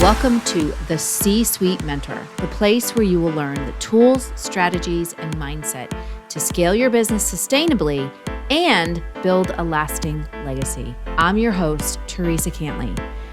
Welcome to the C-Suite Mentor, the place where you will learn the tools, strategies, and mindset to scale your business sustainably and build a lasting legacy. I'm your host, Theresa.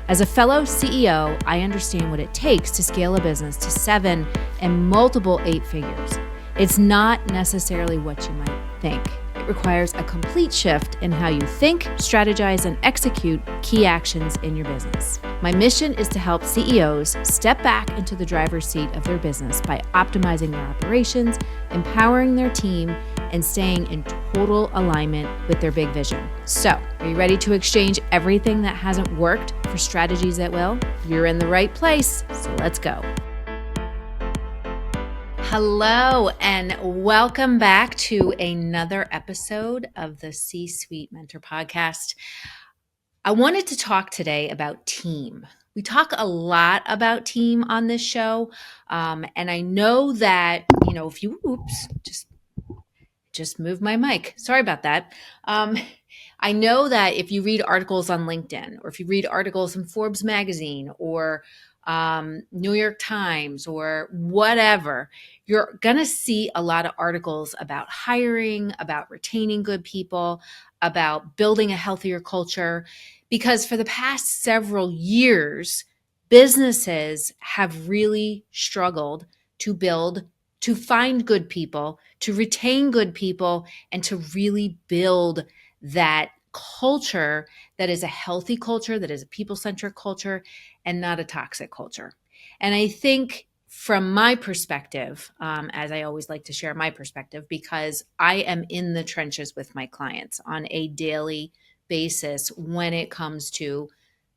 As a fellow CEO, I understand what it takes to scale a business to 7 and multiple 8 figures. It's not necessarily what you might think. It requires a complete shift in how you think, strategize, and execute key actions in your business. My mission is to help CEOs step back into the driver's seat of their business by optimizing their operations, empowering their team, and staying in total alignment with their big vision. So, are you ready to exchange everything that hasn't worked for strategies that will? You're in the right place, so let's go. Hello, and welcome back to another episode of the C-Suite Mentor Podcast. I wanted to talk today about team. We talk a lot about team on this show, and I know that, if you, just move my mic. Sorry about that. I know that if you read articles on LinkedIn, or if you read articles in Forbes magazine, or New York Times, or whatever, you're going to see a lot of articles about hiring, about retaining good people, about building a healthier culture, because for the past several years, businesses have really struggled to find good people, to retain good people, and to really build that culture that is a healthy culture, that is a people-centric culture, and not a toxic culture. And I think from my perspective, as I always like to share my perspective, because I am in the trenches with my clients on a daily basis when it comes to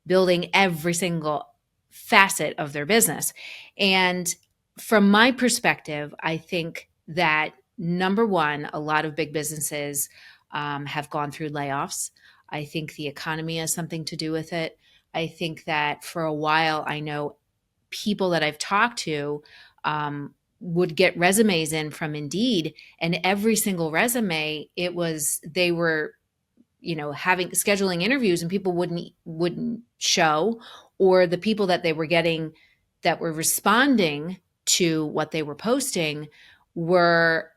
building every single facet of their business. And from my perspective, I think that number one, a lot of big businesses have gone through layoffs. I think the economy has something to do with it. I think that for a while, I know people that I've talked to would get resumes in from Indeed, and every single resume, they were, scheduling interviews, and people wouldn't show, or the people that they were getting that were responding to what they were posting were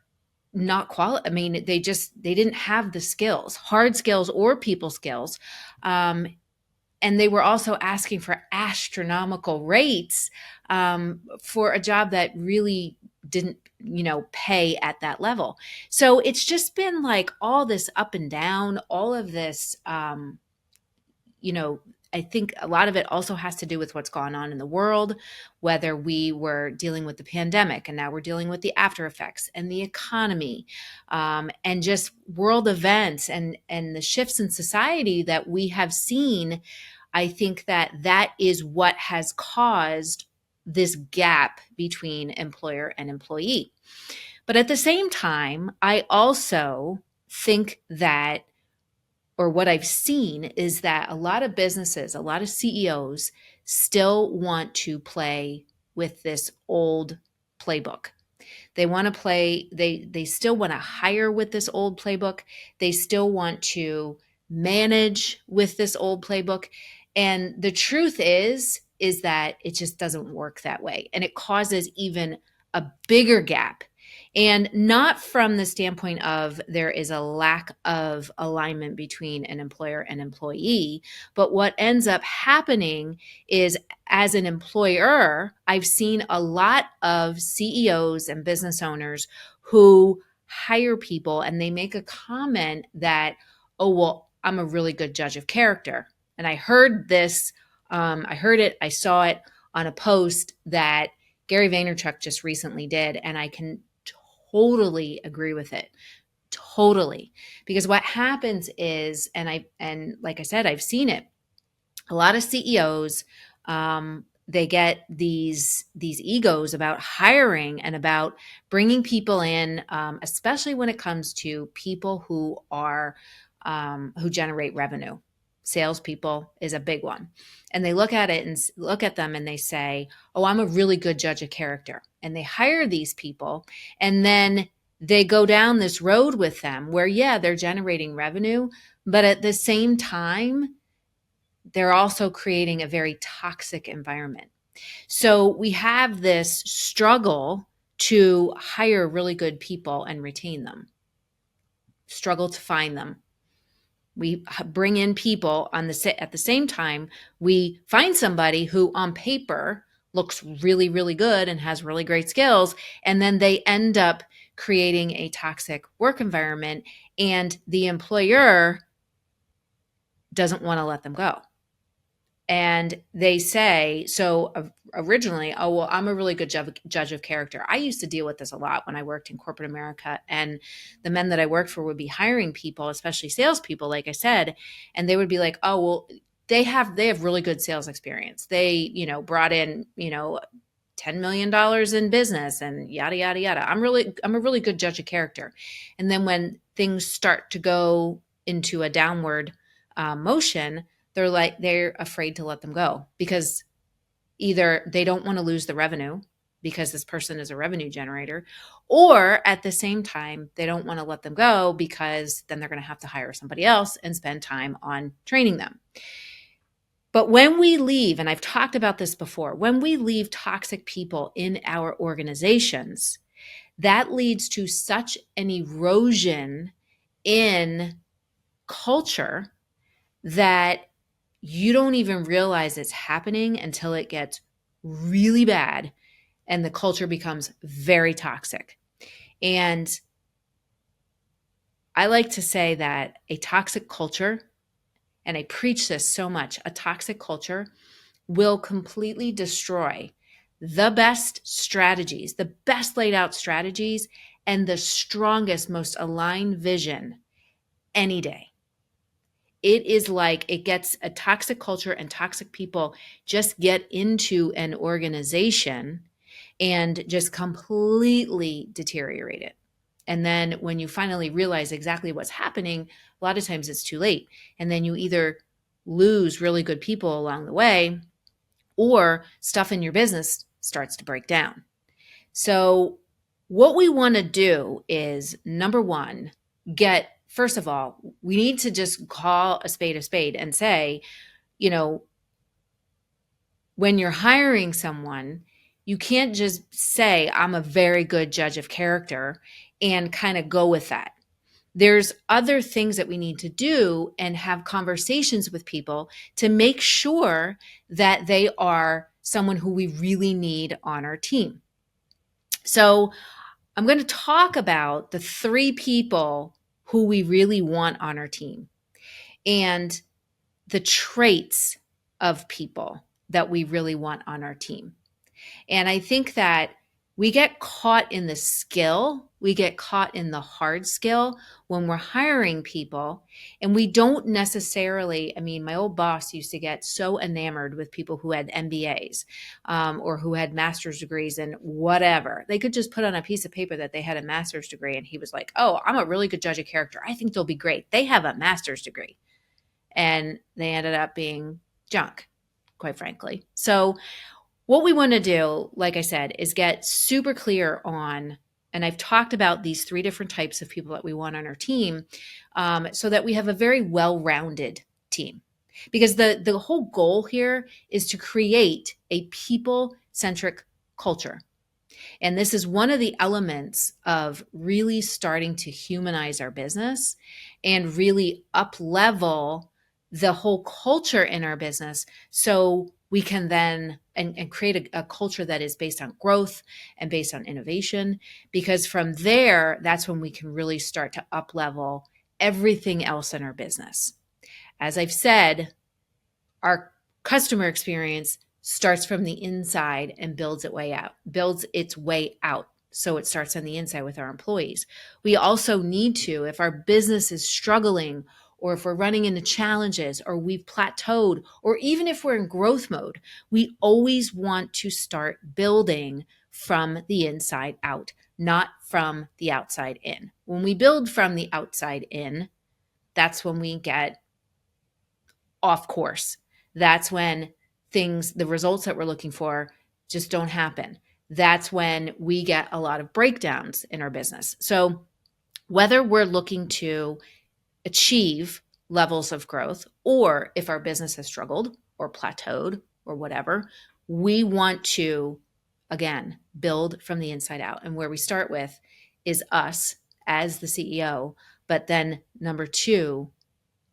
not qualified. I mean, they didn't have the skills, hard skills or people skills. And they were also asking for astronomical rates for a job that really didn't, pay at that level. So it's just been like all this up and down, all of this, I think a lot of it also has to do with what's gone on in the world, whether we were dealing with the pandemic and now we're dealing with the after effects and the economy, and just world events and the shifts in society that we have seen. I think that is what has caused this gap between employer and employee. But at the same time, I also think that, or what I've seen is that a lot of businesses, a lot of CEOs still want to play with this old playbook. They want to play, they still want to hire with this old playbook. They still want to manage with this old playbook. And the truth is that it just doesn't work that way. And it causes even a bigger gap. And not from the standpoint of there is a lack of alignment between an employer and employee, but what ends up happening is, as an employer, I've seen a lot of CEOs and business owners who hire people and they make a comment that, oh, well, I'm a really good judge of character. And I heard this, I saw it on a post that Gary Vaynerchuk just recently did, and I can totally agree with it. Totally. Because what happens is, and like I said, I've seen it. A lot of CEOs, they get these egos about hiring and about bringing people in, especially when it comes to people who who generate revenue. Salespeople is a big one. And they look at it and look at them and they say, oh, I'm a really good judge of character. And they hire these people. And then they go down this road with them where, yeah, they're generating revenue, but at the same time, they're also creating a very toxic environment. So we have this struggle to hire really good people and retain them, struggle to find them. We bring in people at the same time. We find somebody who on paper looks really, really good and has really great skills. And then they end up creating a toxic work environment, and the employer doesn't want to let them go. And they say, so originally, oh, well, I'm a really good judge of character. I used to deal with this a lot when I worked in corporate America. And the men that I worked for would be hiring people, especially salespeople, like I said, and they would be like, oh, well, they have really good sales experience. They, brought in, $10 million in business and yada, yada, yada. I'm a really good judge of character. And then when things start to go into a downward motion, they're afraid to let them go because either they don't want to lose the revenue because this person is a revenue generator, or at the same time, they don't want to let them go because then they're going to have to hire somebody else and spend time on training them. But when we leave, and I've talked about this before, when we leave toxic people in our organizations, that leads to such an erosion in culture that you don't even realize it's happening until it gets really bad and the culture becomes very toxic. And I like to say that a toxic culture, and I preach this so much, a toxic culture will completely destroy the best strategies, the best laid out strategies, and the strongest, most aligned vision any day. It is like it gets a toxic culture and toxic people just get into an organization and just completely deteriorate it. And then when you finally realize exactly what's happening, a lot of times it's too late. And then you either lose really good people along the way, or stuff in your business starts to break down. So, what we want to do is number one, first of all, we need to just call a spade and say, you know, when you're hiring someone, you can't just say, I'm a very good judge of character and kind of go with that. There's other things that we need to do and have conversations with people to make sure that they are someone who we really need on our team. So I'm going to talk about the 3 people who we really want on our team and the traits of people that we really want on our team. And I think that we get caught in the skill, we get caught in the hard skill when we're hiring people. And we don't necessarily, I mean, my old boss used to get so enamored with people who had MBAs or who had master's degrees in whatever. They could just put on a piece of paper that they had a master's degree. And he was like, oh, I'm a really good judge of character. I think they'll be great. They have a master's degree. And they ended up being junk, quite frankly. So, what we want to do, like I said, is get super clear on, and I've talked about these 3 different types of people that we want on our team, so that we have a very well-rounded team. Because the whole goal here is to create a people-centric culture. And this is one of the elements of really starting to humanize our business and really up level the whole culture in our business so we can then and create a culture that is based on growth and based on innovation, because from there, that's when we can really start to up level everything else in our business. As I've said, our customer experience starts from the inside and builds its way out. So it starts on the inside with our employees. We also need to, if our business is struggling, or if we're running into challenges, or we've plateaued, or even if we're in growth mode, we always want to start building from the inside out, not from the outside in. When we build from the outside in, that's when we get off course. That's when the results that we're looking for just don't happen. that's when we get a lot of breakdowns in our business. So whether we're looking to achieve levels of growth, or if our business has struggled or plateaued or whatever, we want to, again, build from the inside out. And where we start with is us as the CEO. But then, number two,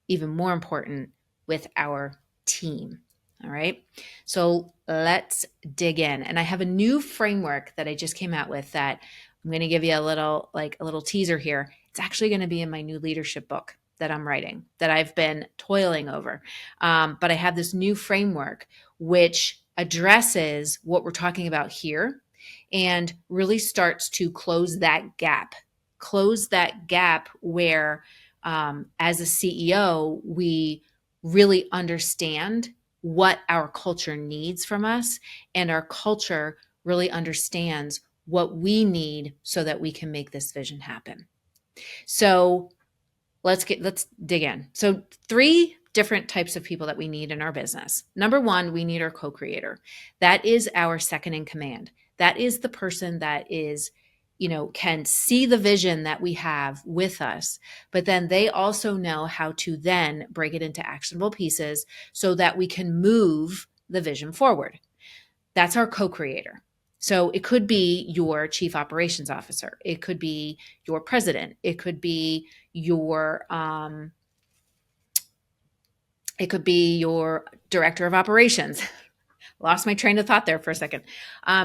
even more important, with our team. All right. So let's dig in. And I have a new framework that I just came out with that I'm going to give you a little teaser here. It's actually going to be in my new leadership book that I'm writing, that I've been toiling over. But I have this new framework which addresses what we're talking about here and really starts to close that gap. Close that gap where, as a CEO, we really understand what our culture needs from us, and our culture really understands what we need so that we can make this vision happen. So let's dig in. So 3 different types of people that we need in our business. Number 1, we need our co-creator. That is our second in command. That is the person that is, can see the vision that we have with us, but then they also know how to then break it into actionable pieces so that we can move the vision forward. That's our co-creator. So it could be your chief operations officer. It could be your president. It could be your director of operations. Lost my train of thought there for a second.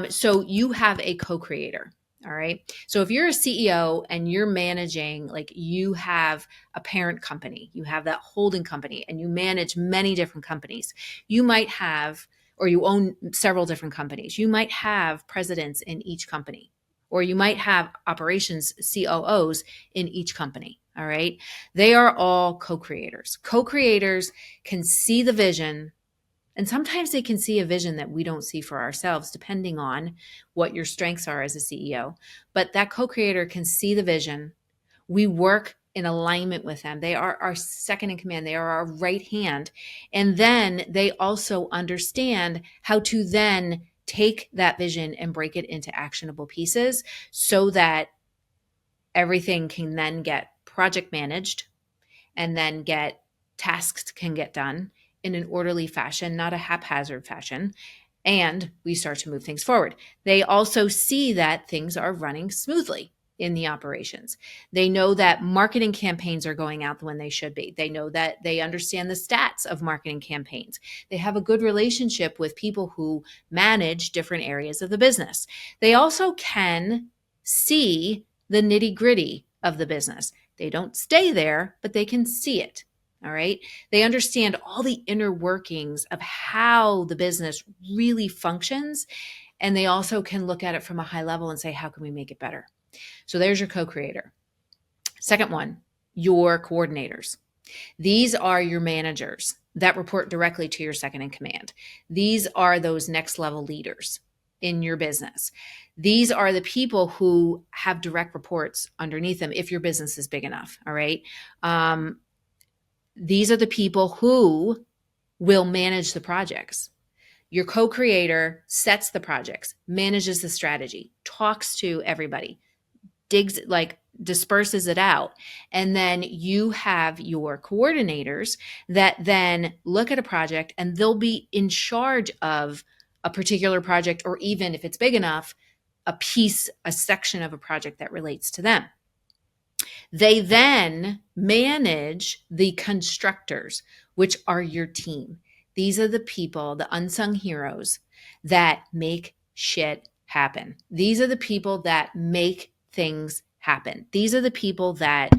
So you have a co-creator. All right. So if you're a CEO and you're managing, like you have a parent company, you have that holding company, and you manage many different companies, you might have, or you own several different companies, you might have presidents in each company, or you might have operations COOs in each company. All right. They are all co-creators. Co-creators can see the vision, and sometimes they can see a vision that we don't see for ourselves, depending on what your strengths are as a CEO. But that co-creator can see the vision. We work in alignment with them. They are our second in command. They are our right hand. And then they also understand how to then take that vision and break it into actionable pieces so that everything can then get project managed, and then tasks can get done in an orderly fashion, not a haphazard fashion. And we start to move things forward. They also see that things are running smoothly in the operations. They know that marketing campaigns are going out when they should be. They know that they understand the stats of marketing campaigns. They have a good relationship with people who manage different areas of the business. They also can see the nitty-gritty of the business. They don't stay there, but they can see it. All right. They understand all the inner workings of how the business really functions. And they also can look at it from a high level and say, how can we make it better? So there's your co-creator. Second one, your coordinators. These are your managers that report directly to your second in command. These are those next level leaders in your business. These are the people who have direct reports underneath them if your business is big enough. All right. These are the people who will manage the projects. Your co-creator sets the projects, manages the strategy, talks to everybody, disperses it out. And then you have your coordinators that then look at a project, and they'll be in charge of a particular project, or even if it's big enough, a section of a project that relates to them. They then manage the constructors, which are your team. These are the people, the unsung heroes that make shit happen. These are the people that make things happen. These are the people that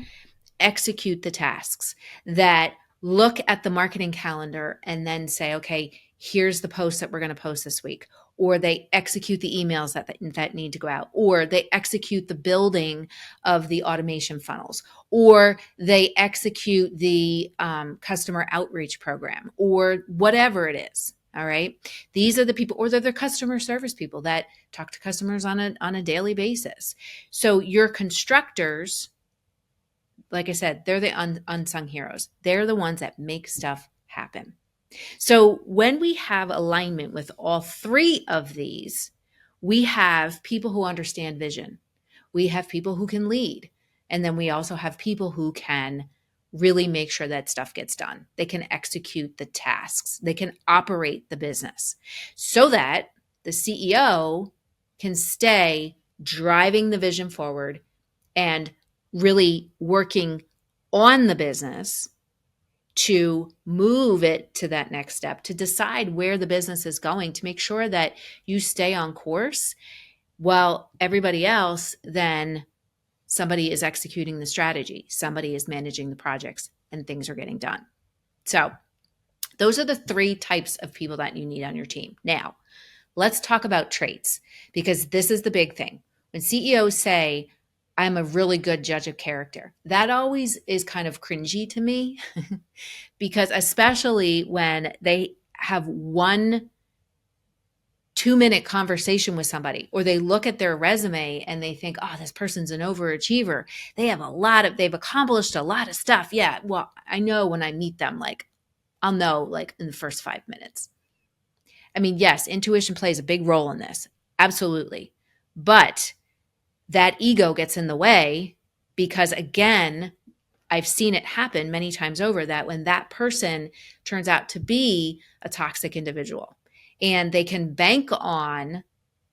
execute the tasks, that look at the marketing calendar and then say, okay, here's the post that we're going to post this week. Or they execute the emails that need to go out, or they execute the building of the automation funnels, or they execute the customer outreach program, or whatever it is. All right. These are the people, or they're the customer service people that talk to customers on a daily basis. So your constructors, like I said, they're the unsung heroes. They're the ones that make stuff happen. So when we have alignment with all 3 of these, we have people who understand vision. We have people who can lead. And then we also have people who can really make sure that stuff gets done. They can execute the tasks. They can operate the business so that the CEO can stay driving the vision forward and really working on the business to move it to that next step, to decide where the business is going, to make sure that you stay on course while everybody else, then somebody is executing the strategy, somebody is managing the projects, and things are getting done. So those are the 3 types of people that you need on your team. Now, let's talk about traits, because this is the big thing. When CEOs say, I'm a really good judge of character, that always is kind of cringy to me because especially when they have one 2-minute conversation with somebody, or they look at their resume and they think, oh, this person's an overachiever. They've accomplished a lot of stuff. Yeah. Well, I know when I meet them, like I'll know like in the first 5 minutes. I mean, yes, intuition plays a big role in this. Absolutely. But that ego gets in the way because again, I've seen it happen many times over that when that person turns out to be a toxic individual and they can bank on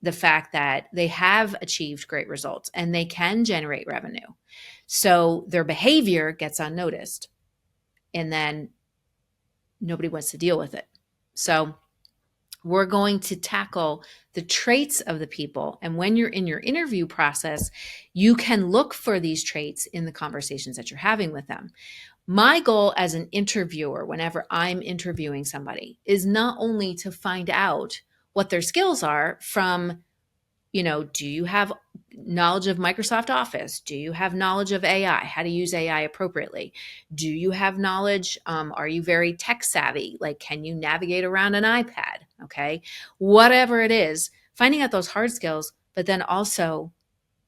the fact that they have achieved great results and they can generate revenue. So their behavior gets unnoticed and then nobody wants to deal with it. So we're going to tackle the traits of the people. And when you're in your interview process, you can look for these traits in the conversations that you're having with them. My goal as an interviewer, whenever I'm interviewing somebody, is not only to find out what their skills are from, do you have knowledge of Microsoft Office? Do you have knowledge of AI, how to use AI appropriately? Do you have knowledge? Are you very tech savvy? Like, can you navigate around an iPad? Okay. Whatever it is, finding out those hard skills, but then also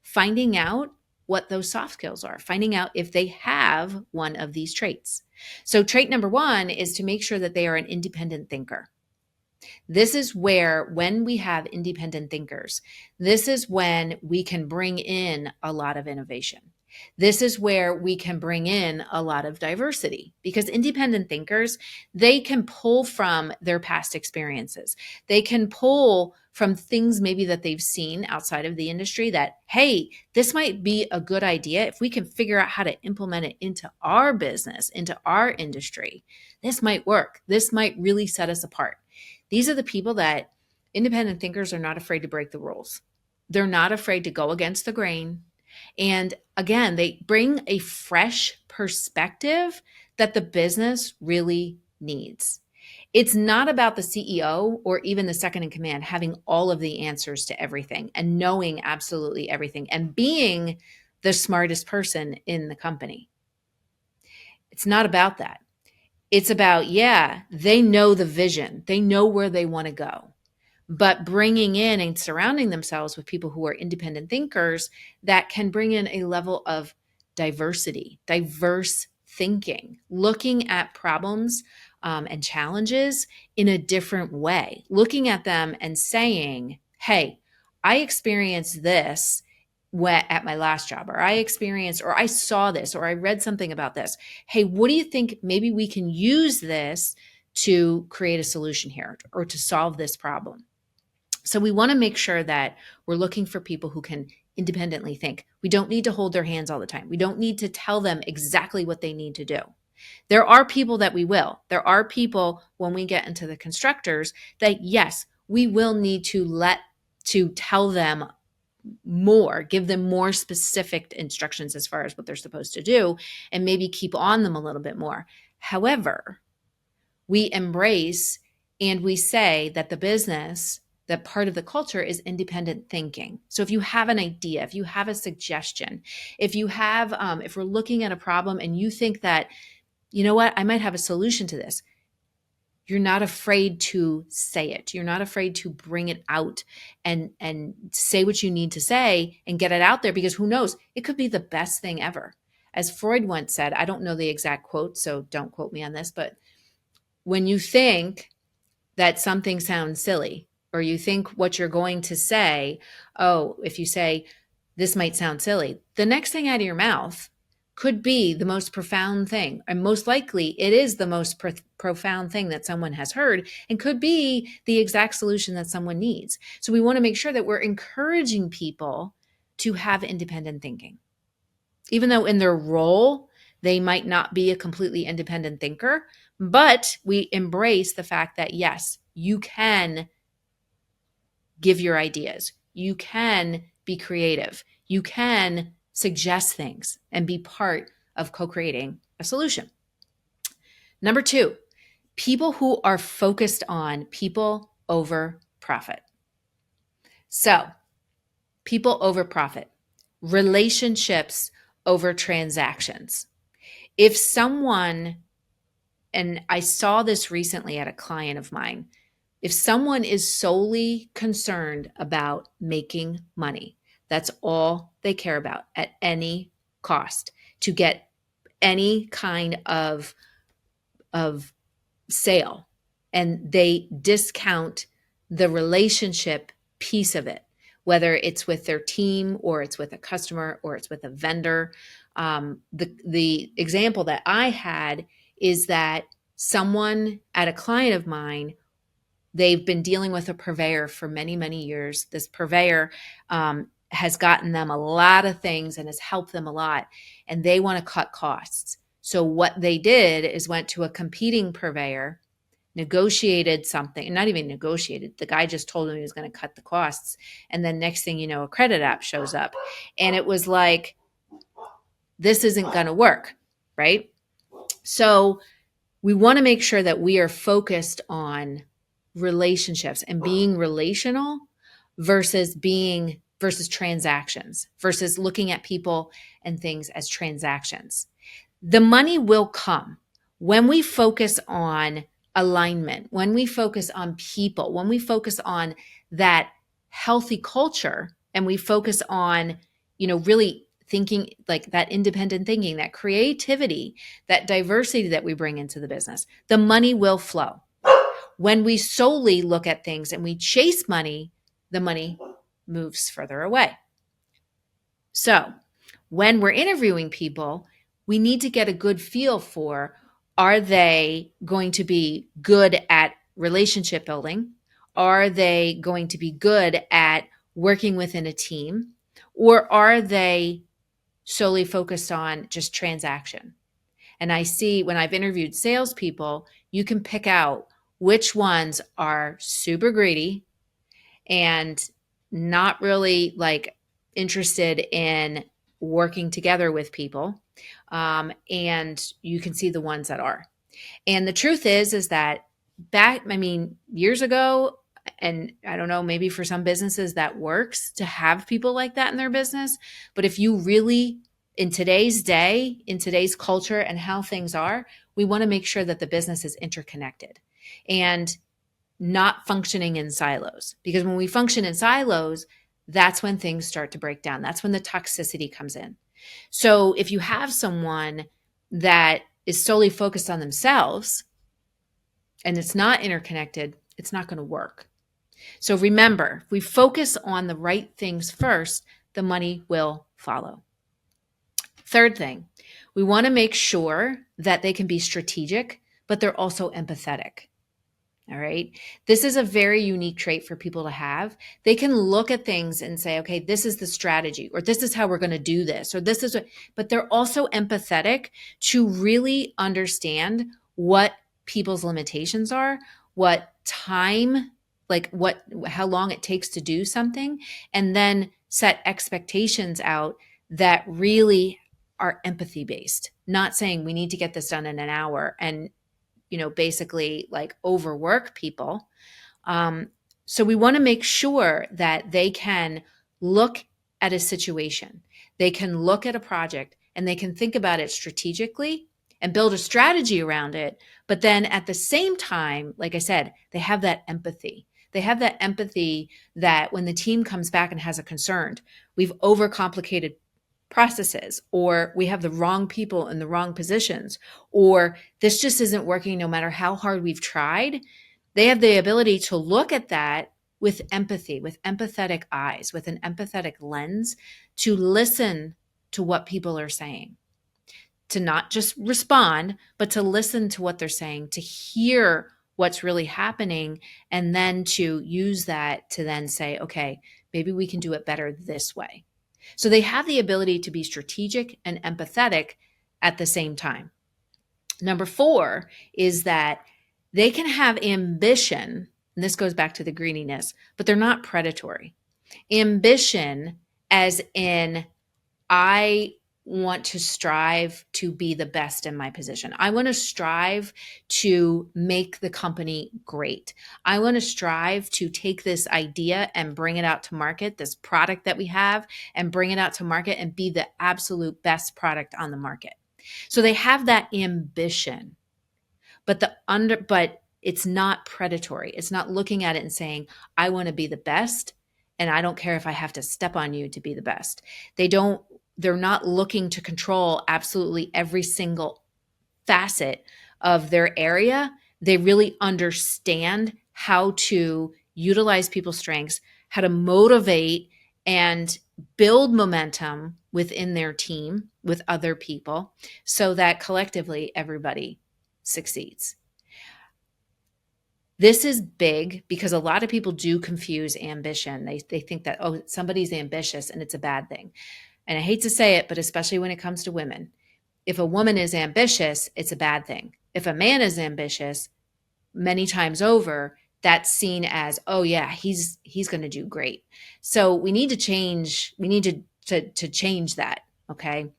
finding out what those soft skills are, finding out if they have one of these traits. So trait number 1 is to make sure that they are an independent thinker. This is where, when we have independent thinkers, this is when we can bring in a lot of innovation. This is where we can bring in a lot of diversity because independent thinkers, they can pull from their past experiences. They can pull from things maybe that they've seen outside of the industry that, hey, this might be a good idea. If we can figure out how to implement it into our business, into our industry, this might work. This might really set us apart. These are the people that independent thinkers are not afraid to break the rules. They're not afraid to go against the grain. And again, they bring a fresh perspective that the business really needs. It's not about the CEO or even the second in command having all of the answers to everything and knowing absolutely everything and being the smartest person in the company. It's not about that. It's about, yeah, they know the vision. They know where they want to go. But bringing in and surrounding themselves with people who are independent thinkers that can bring in a level of diversity, diverse thinking, looking at problems and challenges in a different way, looking at them and saying, hey, I experienced this at my last job, or I experienced, or I saw this, or I read something about this. Hey, what do you think? Maybe we can use this to create a solution here or to solve this problem. So we want to make sure that we're looking for people who can independently think. We don't need to hold their hands all the time. We don't need to tell them exactly what they need to do. There are people that we will. There are people when we get into the constructors that, yes, we will need to tell them more, give them more specific instructions as far as what they're supposed to do, and maybe keep on them a little bit more. However, we embrace and we say that the business, that part of the culture is independent thinking. So if you have an idea, if you have a suggestion, if you have, if we're looking at a problem and you think that, you know what, I might have a solution to this, you're not afraid to say it. You're not afraid to bring it out and say what you need to say and get it out there, because who knows, it could be the best thing ever. As Freud once said, I don't know the exact quote, so don't quote me on this, but when you think that something sounds silly, or you think what you're going to say, oh, if you say, this might sound silly, the next thing out of your mouth could be the most profound thing. And most likely it is the most profound thing that someone has heard and could be the exact solution that someone needs. So we want to make sure that we're encouraging people to have independent thinking. Even though in their role, they might not be a completely independent thinker, but we embrace the fact that yes, you can give your ideas. You can be creative. You can suggest things and be part of co-creating a solution. Number 2, people who are focused on people over profit. So, people over profit, relationships over transactions. If someone, and I saw this recently at a client of mine, if someone is solely concerned about making money, that's all they care about at any cost, to get any kind of sale, and they discount the relationship piece of it, whether it's with their team or it's with a customer or it's with a vendor. The example that I had is that someone at a client of mine, they've been dealing with a purveyor for many, many years. This purveyor has gotten them a lot of things and has helped them a lot, and they want to cut costs. So what they did is went to a competing purveyor, negotiated something, not even negotiated. The guy just told him he was going to cut the costs. And then next thing you know, a credit app shows up. And it was like, this isn't going to work, right? So we want to make sure that we are focused on relationships and being relational versus transactions, versus looking at people and things as transactions. The money will come when we focus on alignment, when we focus on people, when we focus on that healthy culture, and we focus on, really thinking like that independent thinking, that creativity, that diversity that we bring into the business, the money will flow. When we solely look at things and we chase money, the money moves further away. So when we're interviewing people, we need to get a good feel for, are they going to be good at relationship building? Are they going to be good at working within a team? Or are they solely focused on just transaction? And I see when I've interviewed salespeople, you can pick out which ones are super greedy and not really like interested in working together with people. And you can see the ones that are. And the truth is that years ago, and I don't know, maybe for some businesses that works to have people like that in their business. But if you really, in today's day, in today's culture and how things are, we want to make sure that the business is interconnected and not functioning in silos. Because when we function in silos, that's when things start to break down. That's when the toxicity comes in. So if you have someone that is solely focused on themselves and it's not interconnected, it's not going to work. So remember, if we focus on the right things first, the money will follow. Third thing, we want to make sure that they can be strategic, but they're also empathetic. All right. This is a very unique trait for people to have. They can look at things and say, okay, this is the strategy, or this is how we're going to do this, or this is what, but they're also empathetic to really understand what people's limitations are, what time, how long it takes to do something, and then set expectations out that really are empathy based, not saying we need to get this done in an hour and basically like overwork people. So we want to make sure that they can look at a situation, they can look at a project, and they can think about it strategically and build a strategy around it. But then at the same time, like I said, they have that empathy. They have that empathy that when the team comes back and has a concern, we've overcomplicated processes, or we have the wrong people in the wrong positions, or this just isn't working no matter how hard we've tried. They have the ability to look at that with empathy, with empathetic eyes, with an empathetic lens, to listen to what people are saying, to not just respond, but to listen to what they're saying, to hear what's really happening, and then to use that to then say, okay, maybe we can do it better this way. So they have the ability to be strategic and empathetic at the same time. Number 4 is that they can have ambition, and this goes back to the greediness, but they're not predatory. Ambition, as in, I want to strive to be the best in my position. I want to strive to make the company great. I want to strive to take this idea and bring it out to market, this product that we have, and bring it out to market and be the absolute best product on the market. So they have that ambition, but it's not predatory. It's not looking at it and saying, I want to be the best, and I don't care if I have to step on you to be the best. They're not looking to control absolutely every single facet of their area. They really understand how to utilize people's strengths, how to motivate and build momentum within their team with other people so that collectively everybody succeeds. This is big because a lot of people do confuse ambition. They think that, oh, somebody's ambitious and it's a bad thing. And I hate to say it, but especially when it comes to women, if a woman is ambitious, it's a bad thing. If a man is ambitious, many times over, that's seen as, oh yeah, he's going to do great. So we need to change. We need to change that, okay,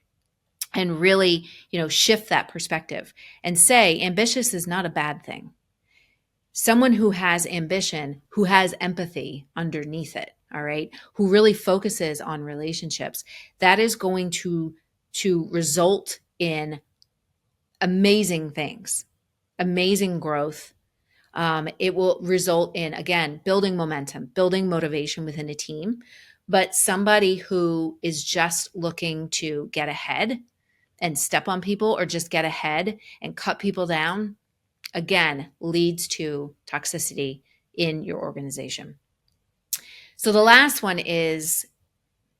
and really, shift that perspective and say ambitious is not a bad thing. Someone who has ambition, who has empathy underneath it, all right, who really focuses on relationships, that is going to result in amazing things, amazing growth. It will result in, again, building momentum, building motivation within a team. But somebody who is just looking to get ahead and step on people, or just get ahead and cut people down, again, leads to toxicity in your organization. So the last one is,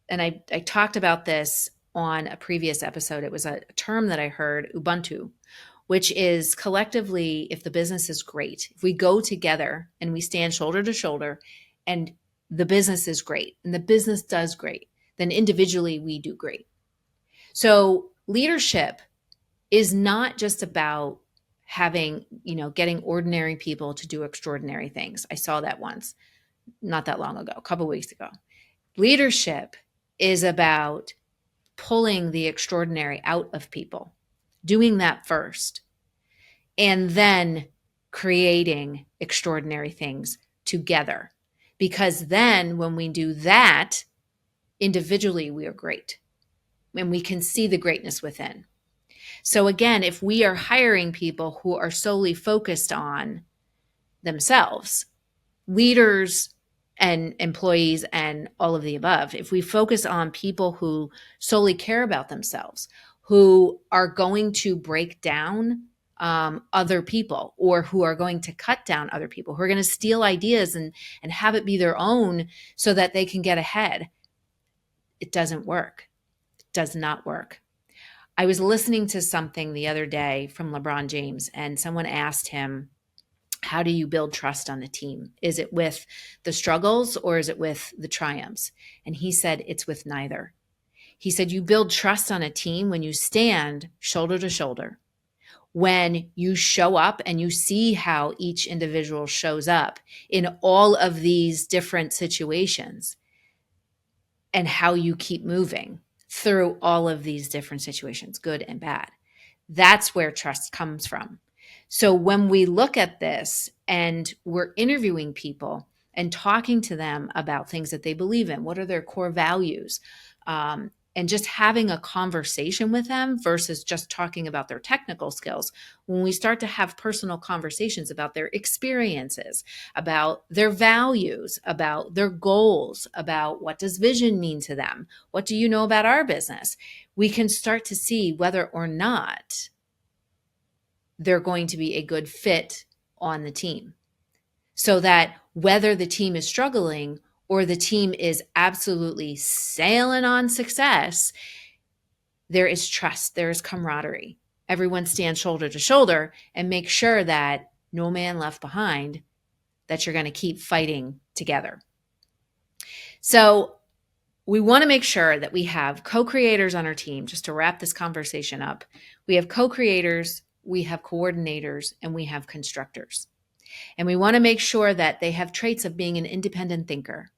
and I talked about this on a previous episode, it was a term that I heard, Ubuntu, which is collectively, if the business is great, if we go together and we stand shoulder to shoulder and the business is great and the business does great, then individually we do great. So leadership is not just about having, getting ordinary people to do extraordinary things. I saw that once, not that long ago, a couple of weeks ago. Leadership is about pulling the extraordinary out of people, doing that first, and then creating extraordinary things together. Because then when we do that, individually we are great and we can see the greatness within. So again, if we are hiring people who are solely focused on themselves, leaders and employees and all of the above, if we focus on people who solely care about themselves, who are going to break down other people, or who are going to cut down other people, who are going to steal ideas and have it be their own so that they can get ahead, it doesn't work. It does not work. I was listening to something the other day from LeBron James, and someone asked him, how do you build trust on a team? Is it with the struggles or is it with the triumphs? And he said, it's with neither. He said, you build trust on a team when you stand shoulder to shoulder, when you show up and you see how each individual shows up in all of these different situations and how you keep moving through all of these different situations, good and bad. That's where trust comes from. So when we look at this and we're interviewing people and talking to them about things that they believe in, what are their core values, and just having a conversation with them versus just talking about their technical skills, when we start to have personal conversations about their experiences, about their values, about their goals, about what does vision mean to them, what do you know about our business, we can start to see whether or not they're going to be a good fit on the team. so that whether the team is struggling or the team is absolutely sailing on success, there is trust, there is camaraderie. Everyone stands shoulder to shoulder and make sure that no man left behind, that you're going to keep fighting together. So we want to make sure that we have co-creators on our team. Just to wrap this conversation up, we have co-creators, we have coordinators, and we have constructors. And we want to make sure that they have traits of being an independent thinker.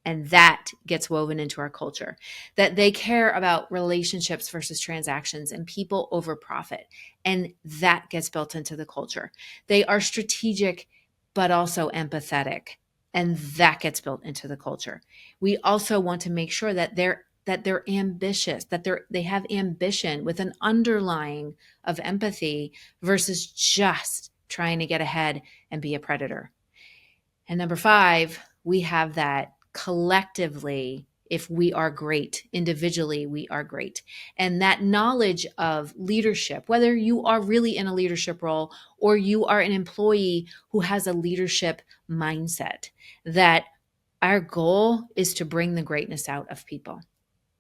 And that gets woven into our culture, that they care about relationships versus transactions and people over profit. And that gets built into the culture. They are strategic, but also empathetic. And that gets built into the culture. We also want to make sure that they're ambitious, that they have ambition with an underlying of empathy versus just trying to get ahead and be a predator. And number 5, we have that collectively, if we are great, individually, we are great. And that knowledge of leadership, whether you are really in a leadership role or you are an employee who has a leadership mindset, that our goal is to bring the greatness out of people.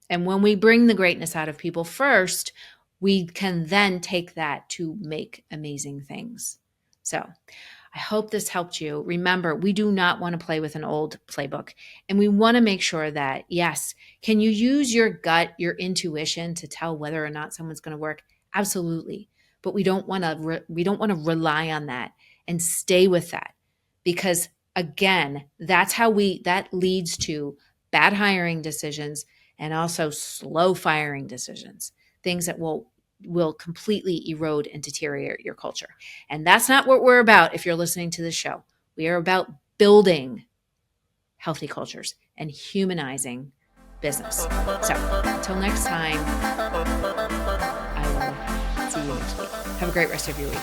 And when we bring the greatness out of people first, we can then take that to make amazing things. So I hope this helped you. Remember, we do not want to play with an old playbook. And we want to make sure that, yes, can you use your gut, your intuition to tell whether or not someone's going to work? Absolutely. But we don't want to rely on that and stay with that. Because again, that leads to bad hiring decisions and also slow firing decisions, things that will completely erode and deteriorate your culture. And that's not what we're about if you're listening to this show. We are about building healthy cultures and humanizing business. So until next time, I will see you next week. Have a great rest of your week.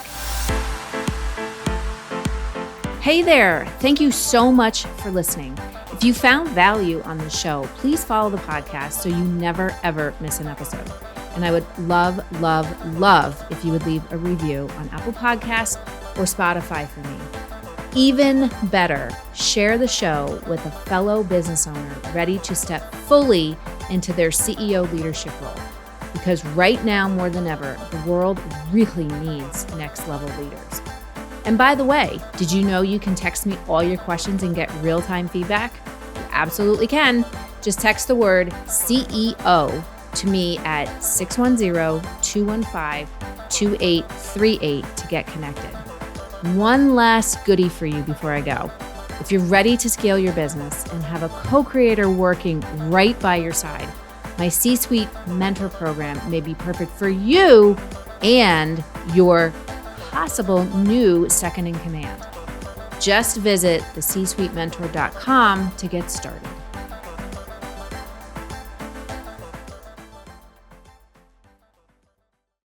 Hey there. Thank you so much for listening. If you found value on the show, please follow the podcast so you never, ever miss an episode. And I would love, love, love if you would leave a review on Apple Podcasts or Spotify for me. Even better, share the show with a fellow business owner ready to step fully into their CEO leadership role. Because right now, more than ever, the world really needs next level leaders. And by the way, did you know you can text me all your questions and get real-time feedback? You absolutely can. Just text the word CEO to me at 610-215-2838 to get connected. One last goodie for you before I go. If you're ready to scale your business and have a co-creator working right by your side, my C-Suite Mentor Program may be perfect for you and your possible new second in command. Just visit thecsuitementor.com to get started.